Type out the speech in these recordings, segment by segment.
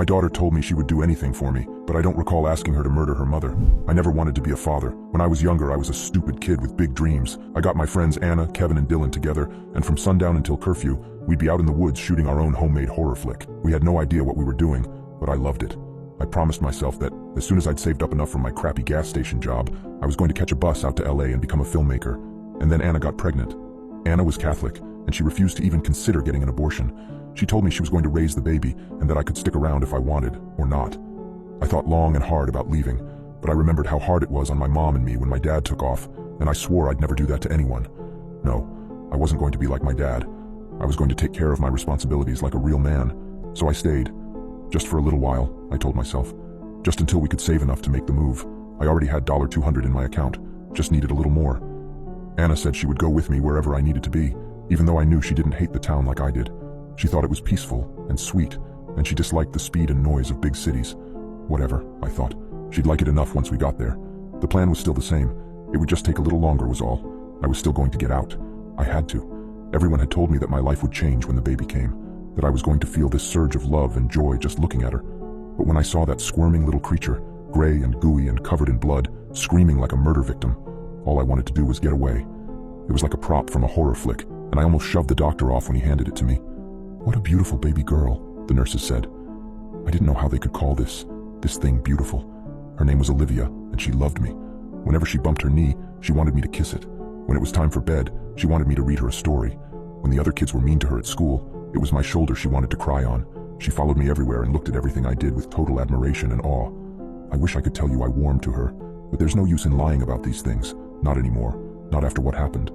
My daughter told me she would do anything for me, but I don't recall asking her to murder her mother. I never wanted to be a father. When I was younger, I was a stupid kid with big dreams. I got my friends Anna, Kevin, and Dylan together, and from sundown until curfew, we'd be out in the woods shooting our own homemade horror flick. We had no idea what we were doing, but I loved it. I promised myself that, as soon as I'd saved up enough from my crappy gas station job, I was going to catch a bus out to LA and become a filmmaker. And then Anna got pregnant. Anna was Catholic, and she refused to even consider getting an abortion. She told me she was going to raise the baby and that I could stick around if I wanted, or not. I thought long and hard about leaving, but I remembered how hard it was on my mom and me when my dad took off, and I swore I'd never do that to anyone. No, I wasn't going to be like my dad. I was going to take care of my responsibilities like a real man. So I stayed. Just for a little while, I told myself. Just until we could save enough to make the move. I already had $200 in my account, just needed a little more. Anna said she would go with me wherever I needed to be, even though I knew she didn't hate the town like I did. She thought it was peaceful and sweet, and she disliked the speed and noise of big cities. Whatever, I thought. She'd like it enough once we got there. The plan was still the same. It would just take a little longer was all. I was still going to get out. I had to. Everyone had told me that my life would change when the baby came, that I was going to feel this surge of love and joy just looking at her. But when I saw that squirming little creature, gray and gooey and covered in blood, screaming like a murder victim, all I wanted to do was get away. It was like a prop from a horror flick, and I almost shoved the doctor off when he handed it to me. "What a beautiful baby girl," the nurses said. I didn't know how they could call this thing beautiful. Her name was Olivia, and she loved me. Whenever she bumped her knee, she wanted me to kiss it. When it was time for bed, she wanted me to read her a story. When the other kids were mean to her at school, it was my shoulder she wanted to cry on. She followed me everywhere and looked at everything I did with total admiration and awe. I wish I could tell you I warmed to her, but there's no use in lying about these things. Not anymore. Not after what happened.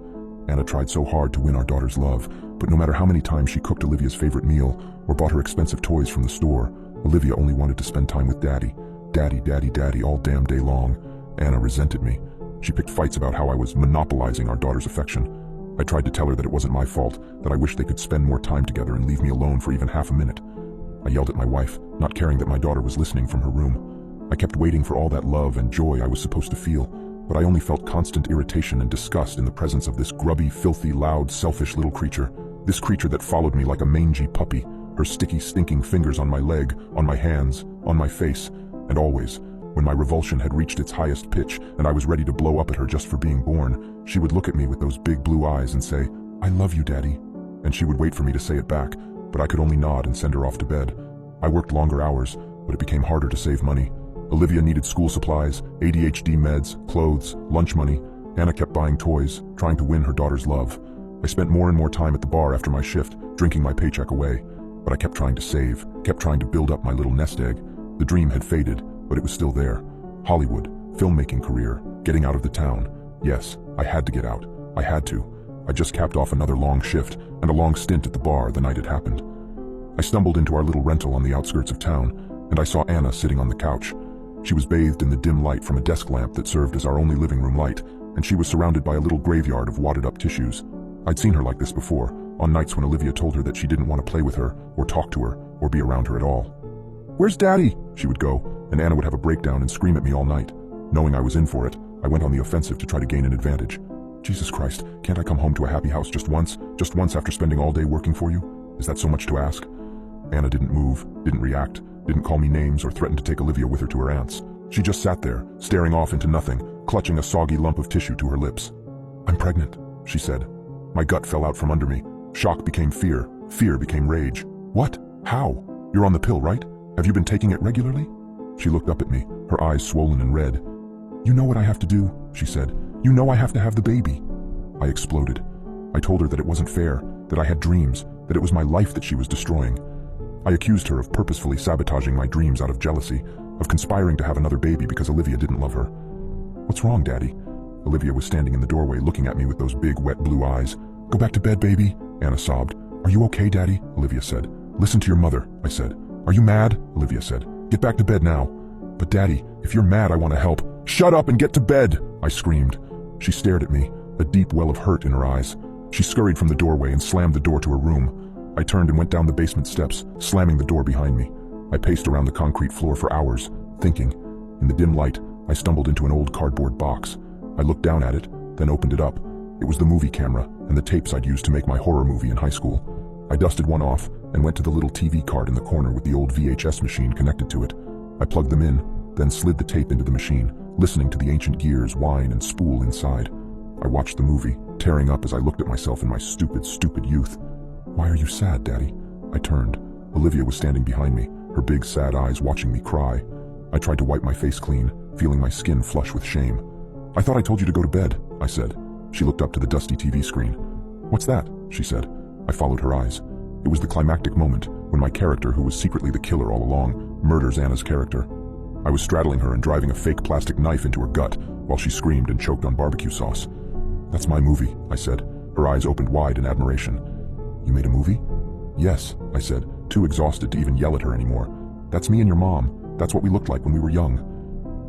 Anna tried so hard to win our daughter's love, but no matter how many times she cooked Olivia's favorite meal or bought her expensive toys from the store, Olivia only wanted to spend time with Daddy. Daddy, Daddy, Daddy all damn day long. Anna resented me. She picked fights about how I was monopolizing our daughter's affection. I tried to tell her that it wasn't my fault, that I wished they could spend more time together and leave me alone for even half a minute. I yelled at my wife, not caring that my daughter was listening from her room. I kept waiting for all that love and joy I was supposed to feel, but I only felt constant irritation and disgust in the presence of this grubby, filthy, loud, selfish little creature. This creature that followed me like a mangy puppy, her sticky, stinking fingers on my leg, on my hands, on my face, and always, when my revulsion had reached its highest pitch and I was ready to blow up at her just for being born, she would look at me with those big blue eyes and say, "I love you, Daddy." And she would wait for me to say it back, but I could only nod and send her off to bed. I worked longer hours, but it became harder to save money. Olivia needed school supplies, ADHD meds, clothes, lunch money. Anna kept buying toys, trying to win her daughter's love. I spent more and more time at the bar after my shift, drinking my paycheck away. But I kept trying to save, kept trying to build up my little nest egg. The dream had faded, but it was still there. Hollywood, filmmaking career, getting out of the town. Yes, I had to get out. I had to. I just capped off another long shift and a long stint at the bar the night it happened. I stumbled into our little rental on the outskirts of town, and I saw Anna sitting on the couch. She was bathed in the dim light from a desk lamp that served as our only living room light, and she was surrounded by a little graveyard of wadded-up tissues. I'd seen her like this before, on nights when Olivia told her that she didn't want to play with her, or talk to her, or be around her at all. "Where's Daddy?" she would go, and Anna would have a breakdown and scream at me all night. Knowing I was in for it, I went on the offensive to try to gain an advantage. "Jesus Christ, can't I come home to a happy house just once after spending all day working for you? Is that so much to ask?" Anna didn't move, didn't react, didn't call me names or threaten to take Olivia with her to her aunt's. She just sat there, staring off into nothing, clutching a soggy lump of tissue to her lips. "I'm pregnant," she said. My gut fell out from under me. Shock became fear. Fear became rage. "What? How? You're on the pill, right? Have you been taking it regularly?" She looked up at me, her eyes swollen and red. "You know what I have to do," she said. "You know I have to have the baby." I exploded. I told her that it wasn't fair, that I had dreams, that it was my life that she was destroying. I accused her of purposefully sabotaging my dreams out of jealousy, of conspiring to have another baby because Olivia didn't love her. "What's wrong, Daddy?" Olivia was standing in the doorway looking at me with those big, wet blue eyes. "Go back to bed, baby," Anna sobbed. "Are you okay, Daddy?" Olivia said. "Listen to your mother," I said. "Are you mad?" Olivia said. "Get back to bed now." "But Daddy, if you're mad, I want to help." "Shut up and get to bed," I screamed. She stared at me, a deep well of hurt in her eyes. She scurried from the doorway and slammed the door to her room. I turned and went down the basement steps, slamming the door behind me. I paced around the concrete floor for hours, thinking. In the dim light, I stumbled into an old cardboard box. I looked down at it, then opened it up. It was the movie camera and the tapes I'd used to make my horror movie in high school. I dusted one off and went to the little TV cart in the corner with the old VHS machine connected to it. I plugged them in, then slid the tape into the machine, listening to the ancient gears whine and spool inside. I watched the movie, tearing up as I looked at myself in my stupid, stupid youth. "Why are you sad, Daddy?" I turned. Olivia was standing behind me, her big, sad eyes watching me cry. I tried to wipe my face clean, feeling my skin flush with shame. "I thought I told you to go to bed," I said. She looked up to the dusty TV screen. "What's that?" she said. I followed her eyes. It was the climactic moment, when my character, who was secretly the killer all along, murders Anna's character. I was straddling her and driving a fake plastic knife into her gut, while she screamed and choked on barbecue sauce. "That's my movie," I said. Her eyes opened wide in admiration. "You made a movie?" "Yes," I said, too exhausted to even yell at her anymore. "That's me and your mom. That's what we looked like when we were young."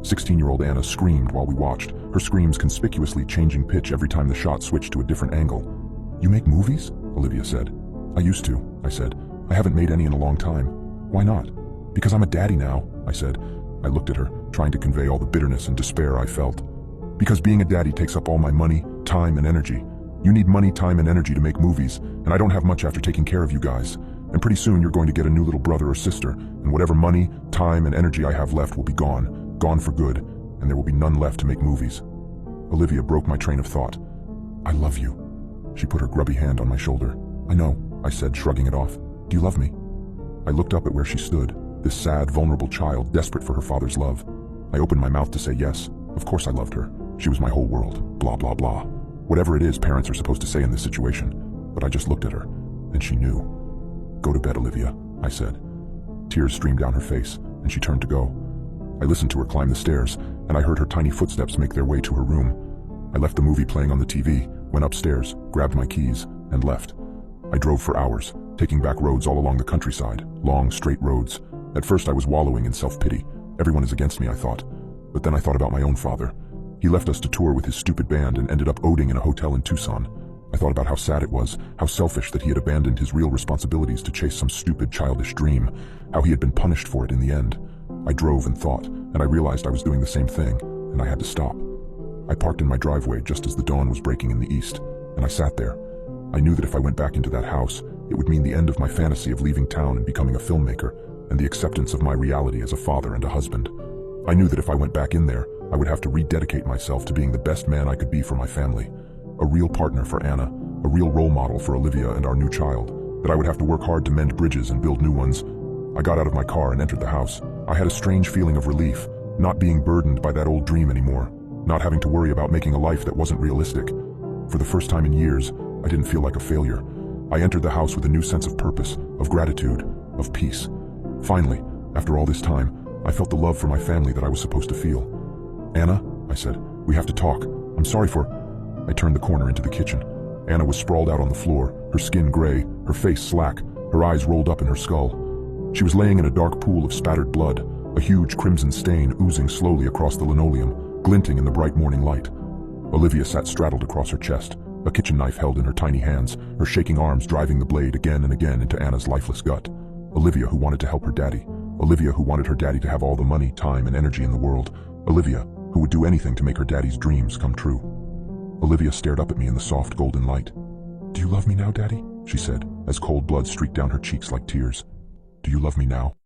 16-year-old Anna screamed while we watched, her screams conspicuously changing pitch every time the shot switched to a different angle. "You make movies?" Olivia said. "I used to," I said. "I haven't made any in a long time." "Why not?" "Because I'm a daddy now," I said. I looked at her, trying to convey all the bitterness and despair I felt. "Because being a daddy takes up all my money, time, and energy. You need money, time, and energy to make movies, and I don't have much after taking care of you guys. And pretty soon you're going to get a new little brother or sister, and whatever money, time, and energy I have left will be gone for good, and there will be none left to make movies." Olivia broke my train of thought. "I love you." She put her grubby hand on my shoulder. "I know," I said, shrugging it off. "Do you love me?" I looked up at where she stood, this sad, vulnerable child desperate for her father's love. I opened my mouth to say yes. Of course I loved her. She was my whole world. Blah, blah, blah. Whatever it is parents are supposed to say in this situation. But I just looked at her, and she knew. "Go to bed, Olivia," I said. Tears streamed down her face, and she turned to go. I listened to her climb the stairs, and I heard her tiny footsteps make their way to her room. I left the movie playing on the TV, went upstairs, grabbed my keys, and left. I drove for hours, taking back roads all along the countryside, long, straight roads. At first I was wallowing in self-pity. Everyone is against me, I thought. But then I thought about my own father. He left us to tour with his stupid band and ended up owning in a hotel in Tucson. I thought about how sad it was, how selfish that he had abandoned his real responsibilities to chase some stupid, childish dream, how he had been punished for it in the end. I drove and thought, and I realized I was doing the same thing, and I had to stop. I parked in my driveway just as the dawn was breaking in the east, and I sat there. I knew that if I went back into that house, it would mean the end of my fantasy of leaving town and becoming a filmmaker, and the acceptance of my reality as a father and a husband. I knew that if I went back in there, I would have to rededicate myself to being the best man I could be for my family. A real partner for Anna, a real role model for Olivia and our new child, that I would have to work hard to mend bridges and build new ones. I got out of my car and entered the house. I had a strange feeling of relief, not being burdened by that old dream anymore, not having to worry about making a life that wasn't realistic. For the first time in years, I didn't feel like a failure. I entered the house with a new sense of purpose, of gratitude, of peace. Finally, after all this time, I felt the love for my family that I was supposed to feel. "Anna," I said, "we have to talk. I'm sorry for—" I turned the corner into the kitchen. Anna was sprawled out on the floor, her skin gray, her face slack, her eyes rolled up in her skull. She was laying in a dark pool of spattered blood, a huge crimson stain oozing slowly across the linoleum, glinting in the bright morning light. Olivia sat straddled across her chest, a kitchen knife held in her tiny hands, her shaking arms driving the blade again and again into Anna's lifeless gut. Olivia, who wanted to help her daddy. Olivia, who wanted her daddy to have all the money, time, and energy in the world. Olivia, who would do anything to make her daddy's dreams come true. Olivia stared up at me in the soft golden light. "Do you love me now, Daddy?" she said, as cold blood streaked down her cheeks like tears. "Do you love me now?"